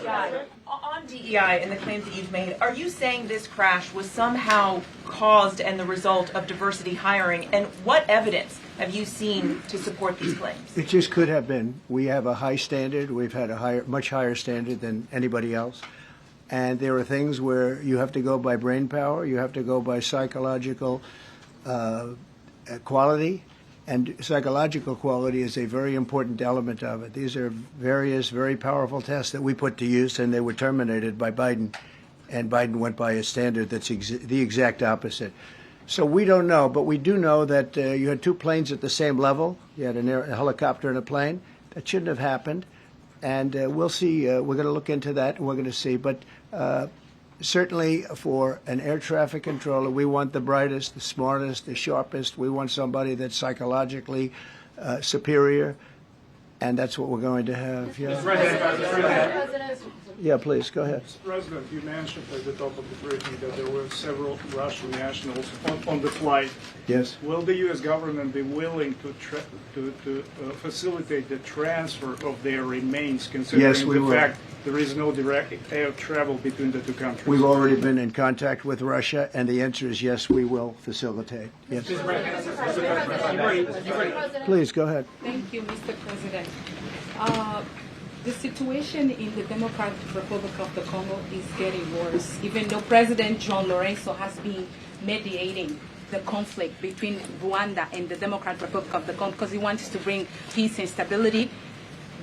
On DEI and the claims that you've made, are you saying this crash was somehow caused and the result of diversity hiring? And what evidence have you seen to support these claims? It just could have been. We have a high standard. We've had a much higher standard than anybody else. And there are things where you have to go by brain power, you have to go by psychological quality, and psychological quality is a very important element of it. These are various very powerful tests that we put to use, and they were terminated by Biden, and Biden went by a standard that's the exact opposite. So we don't know, but we do know that you had two planes at the same level. You had a helicopter and a plane. That shouldn't have happened. And we'll see. We're going to look into that, and we're going to see. But certainly for an air traffic controller, we want the brightest, the smartest, the sharpest. We want somebody that's psychologically superior, and that's what we're going to have. Yeah. Yeah, please, go ahead. Mr. President, you mentioned at the top of the briefing that there were several Russian nationals on the flight. Yes. Will the U.S. government be willing to facilitate the transfer of their remains, considering the fact there is no direct air travel between the two countries? We've already been in contact with Russia, and the answer is yes, we will facilitate. Yes. Please, go ahead. Thank you, Mr. President. The situation in the Democratic Republic of the Congo is getting worse, even though President John Lorenzo has been mediating the conflict between Rwanda and the Democratic Republic of the Congo because he wants to bring peace and stability.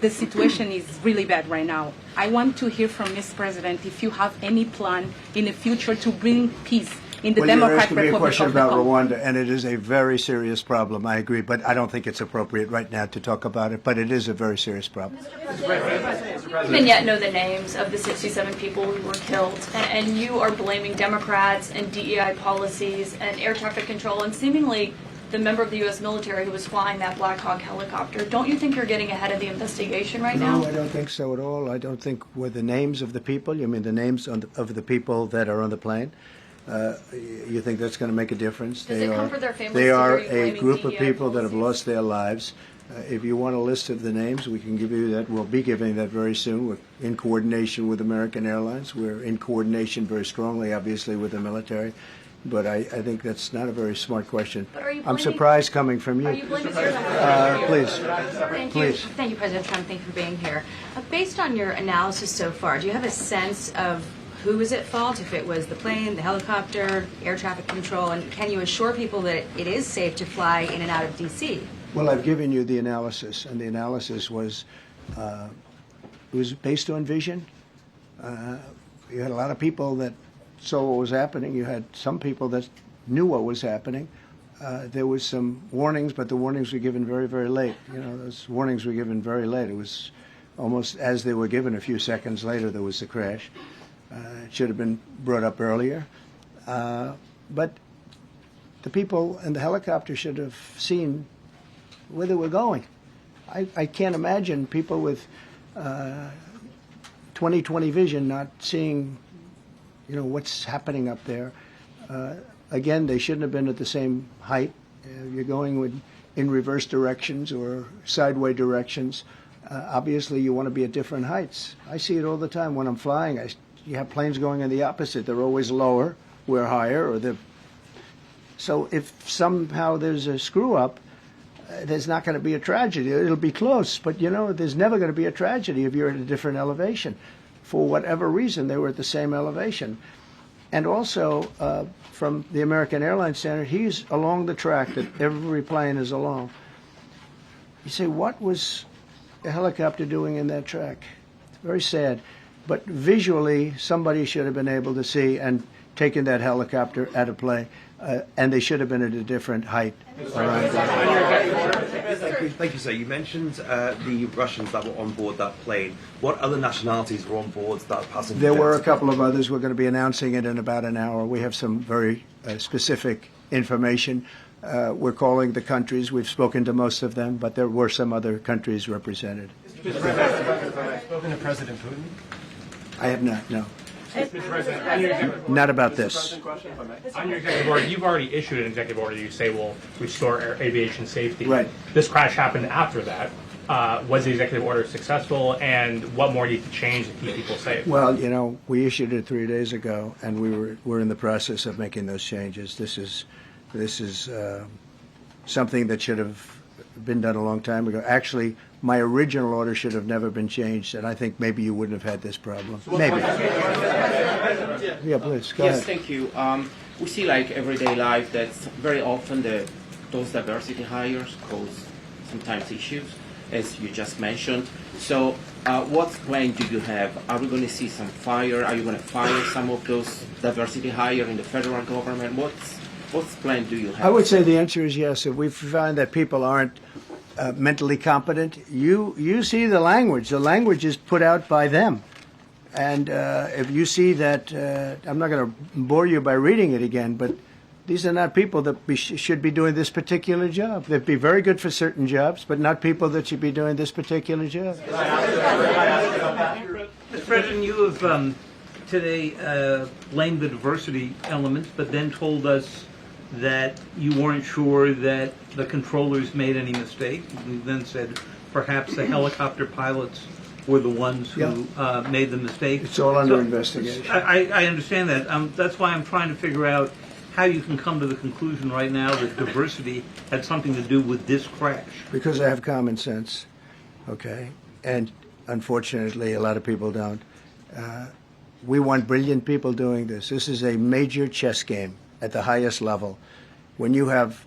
The situation is really bad right now. I want to hear from Ms. President if you have any plan in the future to bring peace in the Democratic Republic of the Congo. Well, you're asking me a question about Rwanda, and it is a very serious problem. I agree, but I don't think it's appropriate right now to talk about it. But it is a very serious problem. We don't yet know the names of the 67 people who were killed, and you are blaming Democrats and DEI policies and air traffic control, and seemingly the member of the U.S. military who was flying that Black Hawk helicopter. Don't you think you're getting ahead of the investigation right now? No, I don't think so at all. I don't think with the names of the people. You mean the names of the people that are on the plane? You think that's going to make a difference? Does it comfort their families? They are a group of people that have lost their lives. If you want a list of the names, we can give you that. We'll be giving that very soon. We're in coordination with American Airlines. We're in coordination very strongly, obviously, with the military. But I think that's not a very smart question. I'm surprised coming from you. Are you blaming please. Thank you, President Trump. Thank you for being here. Based on your analysis so far, do you have a sense of who was at fault, if it was the plane, the helicopter, air traffic control, and can you assure people that it is safe to fly in and out of D.C.? Well, I've given you the analysis, and the analysis was based on vision. You had a lot of people that saw what was happening. You had some people that knew what was happening. There was some warnings, but the warnings were given very, very late. Those warnings were given very late. It was almost as they were given. A few seconds later, there was the crash. It should have been brought up earlier. But the people in the helicopter should have seen where they were going. I can't imagine people with 20/20 vision not seeing, what's happening up there. Again, they shouldn't have been at the same height. You're going in reverse directions or sideways directions. Obviously, you want to be at different heights. I see it all the time when I'm flying. You have planes going in the opposite. They're always lower. We're higher. So if somehow there's a screw-up, there's not going to be a tragedy. It'll be close, but there's never going to be a tragedy if you're at a different elevation. For whatever reason, they were at the same elevation. And also, from the American Airlines standard, he's along the track that every plane is along. You say, what was the helicopter doing in that track? It's very sad. But visually, somebody should have been able to see and taken that helicopter out of play. And they should have been at a different height. Thank you, sir. You mentioned the Russians that were on board that plane. What other nationalities were on board that passenger? There were a couple of others. We're going to be announcing it in about an hour. We have some very specific information. We're calling the countries. We've spoken to most of them, but there were some other countries represented. Mr. President, have you spoken to President Putin? I have not, no. Mr. President, not about this. On your executive order, you've already issued an executive order you say will restore aviation safety. Right. This crash happened after that. Was the executive order successful, and what more needs to change to keep people safe? Well, you know, we issued it 3 days ago, and we're in the process of making those changes. This is something that should have been done a long time ago. Actually, my original order should have never been changed, and I think maybe you wouldn't have had this problem. Maybe. Yeah, please, go Yes, ahead. thank you. We see like everyday life that very often those diversity hires cause sometimes issues, as you just mentioned. So what plan do you have? Are we going to see some fire? Are you going to fire some of those diversity hire in the federal government? What plan do you have? I would say the answer is yes. If we find that people aren't mentally competent, you see the language. The language is put out by them. And if you see that, I'm not going to bore you by reading it again, but these are not people that should be doing this particular job. They'd be very good for certain jobs, but not people that should be doing this particular job. Mr. President, you have today blamed the diversity elements, but then told us that you weren't sure that the controllers made any mistake. You then said perhaps the helicopter pilots were the ones who made the mistake. It's all under investigation. I understand that. That's why I'm trying to figure out how you can come to the conclusion right now that diversity had something to do with this crash. Because I have common sense, okay? And unfortunately, a lot of people don't. We want brilliant people doing this. This is a major chess game at the highest level. When you have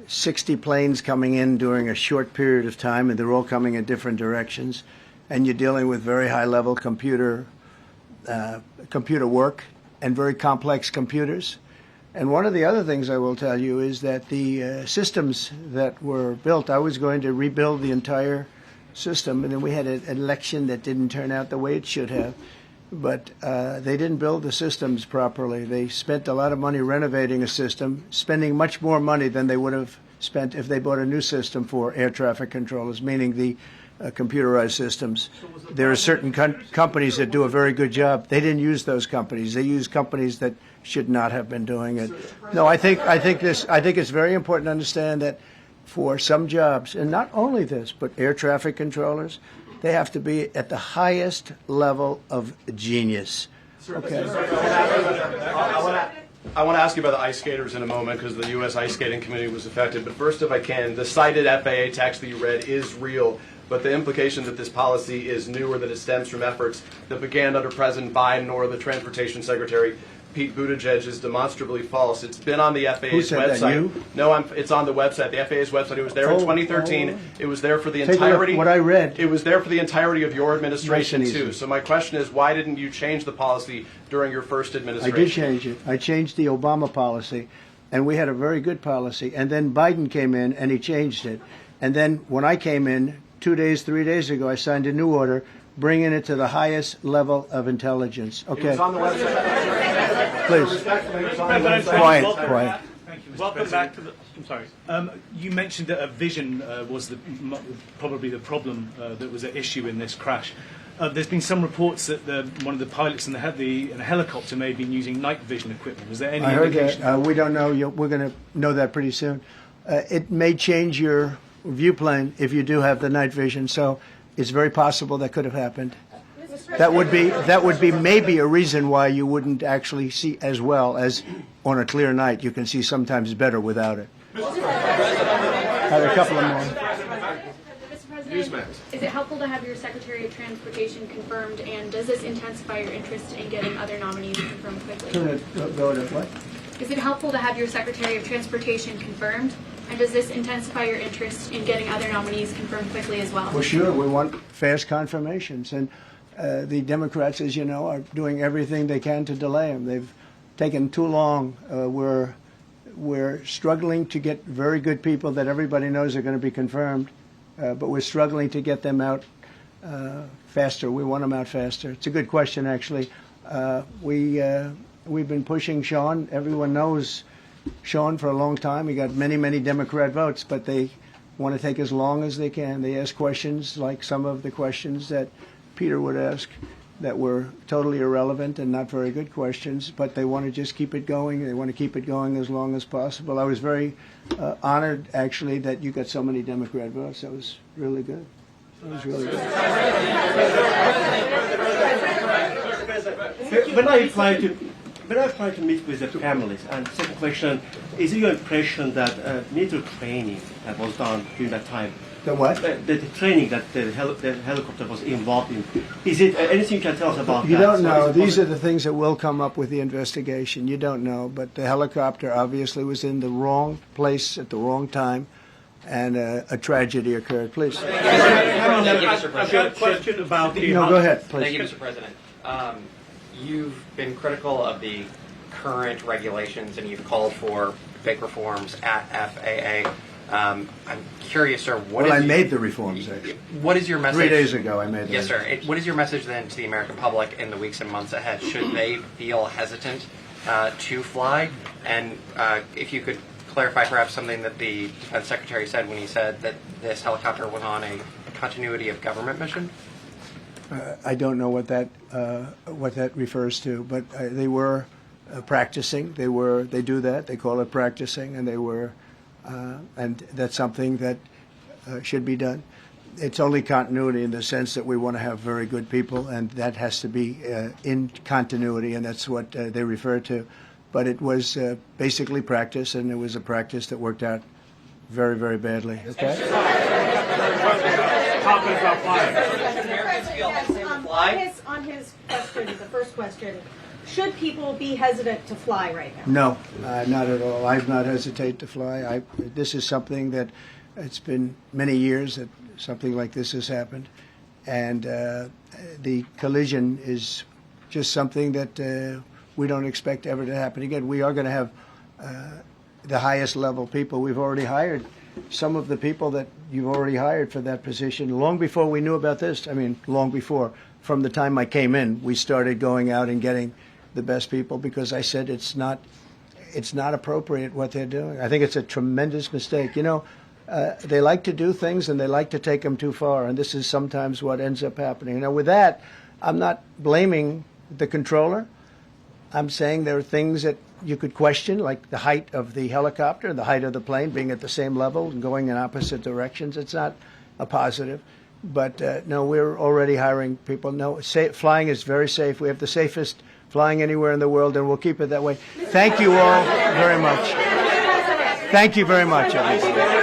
60 planes coming in during a short period of time, and they're all coming in different directions, and you're dealing with very high-level computer work and very complex computers. And one of the other things I will tell you is that the systems that were built, I was going to rebuild the entire system, and then we had an election that didn't turn out the way it should have. But they didn't build the systems properly. They spent a lot of money renovating a system, spending much more money than they would have spent if they bought a new system for air traffic controllers, meaning the computerized systems. There are certain companies that do a very good job. They didn't use those companies. They used companies that should not have been doing it. No, I think it's very important to understand that for some jobs, and not only this, but air traffic controllers, they have to be at the highest level of genius. Okay. I want to ask you about the ice skaters in a moment because the U.S. Ice Skating Committee was affected. But first, if I can, the cited FAA text that you read is real. But the implication that this policy is new or that it stems from efforts that began under President Biden or the Transportation Secretary Pete Buttigieg is demonstrably false. It's been on the FAA's website. That, you? No, it's on the website, the FAA's website. It was there in 2013. It was there for the entirety. What I read. It was there for the entirety of your administration too. So my question is, why didn't you change the policy during your first administration? I did change it. I changed the Obama policy, and we had a very good policy. And then Biden came in, and he changed it. And then when I came in 2 days, 3 days ago, I signed a new order bringing it to the highest level of intelligence. Okay. It was on the website. Please. Quiet. Thank you, Mr. Welcome President. back to the. I'm sorry. You mentioned that a vision was probably the problem that was at issue in this crash. There's been some reports that one of the pilots in a helicopter may have been using night vision equipment. Was there any indication? I heard that. We don't know. We're going to know that pretty soon. It may change your view plane if you do have the night vision. So it's very possible that could have happened. That would be maybe a reason why you wouldn't actually see as well as on a clear night. You can see sometimes better without it. Have a couple of more. Mr. President, is it helpful to have your Secretary of Transportation confirmed, and does this intensify your interest in getting other nominees confirmed quickly? Go to what? Is it helpful to have your Secretary of Transportation confirmed, and does this intensify your interest in getting other nominees confirmed quickly as well? Well, sure. We want fast confirmations, and the Democrats, as you know, are doing everything they can to delay them. They've taken too long. We're struggling to get very good people that everybody knows are going to be confirmed, but we're struggling to get them out faster. We want them out faster. It's a good question, actually. We've been pushing Sean. Everyone knows Sean for a long time. He got many, many Democrat votes, but they want to take as long as they can. They ask questions like some of the questions that Peter would ask that were totally irrelevant and not very good questions, but they want to just keep it going. They want to keep it going as long as possible. I was very honored, actually, that you got so many Democrat votes. That was really good. It was really good. When I try to meet with the families, and second question, is it your impression that military training that was done during that time? The what? The training that the helicopter was involved in. Is it anything you can tell us about You that? don't know. These are the things that will come up with the investigation. You don't know. But the helicopter obviously was in the wrong place at the wrong time, and a tragedy occurred. Please. I've got a question about the... No, go ahead, please. Thank you, Mr. President. You've been critical of the current regulations, and you've called for big reforms at FAA. I'm curious, sir. I made the reforms, actually. What is your message? 3 days ago, I made them. Yes, sir. What is your message then to the American public in the weeks and months ahead? Should they feel hesitant to fly? And if you could clarify perhaps something that the Defense Secretary said when he said that this helicopter was on a continuity of government mission? I don't know what that refers to, but they were practicing. They do that. They call it practicing, and they were. And that's something that should be done. It's only continuity in the sense that we want to have very good people, and that has to be in continuity, and that's what they refer to. But it was basically practice, and it was a practice that worked out very, very badly. Okay? On his question, the first question, should people be hesitant to fly right now? No, not at all. I've not hesitated to fly. This is something that it's been many years that something like this has happened, and the collision is just something that we don't expect ever to happen again. We are going to have the highest level people. We've already hired some of the people that you've already hired for that position long before we knew about this. I mean, long before. From the time I came in, we started going out and getting the best people because I said it's not appropriate what they're doing. I think it's a tremendous mistake. You know, they like to do things and they like to take them too far, and this is sometimes what ends up happening. Now, with that, I'm not blaming the controller. I'm saying there are things that you could question, like the height of the helicopter, the height of the plane being at the same level and going in opposite directions. It's not a positive. But no, we're already hiring people. No, flying is very safe. We have the safest flying anywhere in the world, and we'll keep it that way. Thank you all very much. Thank you very much, everybody.